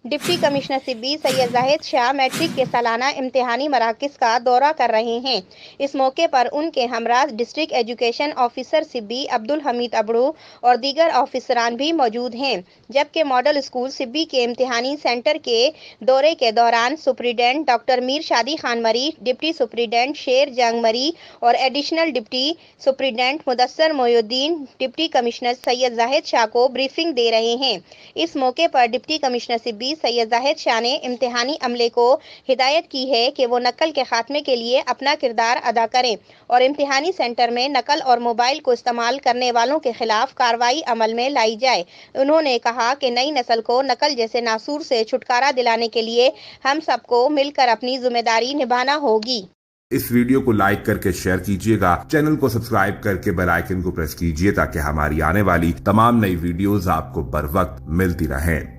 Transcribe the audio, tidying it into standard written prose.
Deputy commissioner سبی سید زاہد شاہ matric کے سالانہ امتحانی مراکز کا دورہ کر رہے ہیں۔ اس موقع پر ان کے ہمراہ ڈسٹرکٹ ایجوکیشن آفیسر سبی عبدالحمید ابڑو اور دیگر آفیسران بھی موجود ہیں، جبکہ ماڈل اسکول سبی کے امتحانی سینٹر کے دورے کے دوران سپرنٹنڈنٹ ڈاکٹر میر شادی خان مری، ڈپٹی سپرنٹنڈنٹ شیر جنگ مری اور ایڈیشنل ڈپٹی سپرنٹنڈنٹ مدثر محی الدین ڈپٹی کمشنر سید زاہد شاہ کو بریفنگ دے رہے ہیں۔ اس موقع پر ڈپٹی کمشنر سبی سید زاہد شاہ نے امتحانی عملے کو ہدایت کی ہے کہ وہ نقل کے خاتمے کے لیے اپنا کردار ادا کریں اور امتحانی سینٹر میں نقل اور موبائل کو استعمال کرنے والوں کے خلاف کارروائی عمل میں لائی جائے۔ انہوں نے کہا کہ نئی نسل کو نقل جیسے ناسور سے چھٹکارا دلانے کے لیے ہم سب کو مل کر اپنی ذمہ داری نبھانا ہوگی۔ اس ویڈیو کو لائک کر کے شیئر کیجئے گا، چینل کو سبسکرائب کر کے بیل آئیکن کو پریس کیجئے تاکہ ہماری آنے والی تمام نئی ویڈیوز آپ کو بر وقت ملتی رہیں۔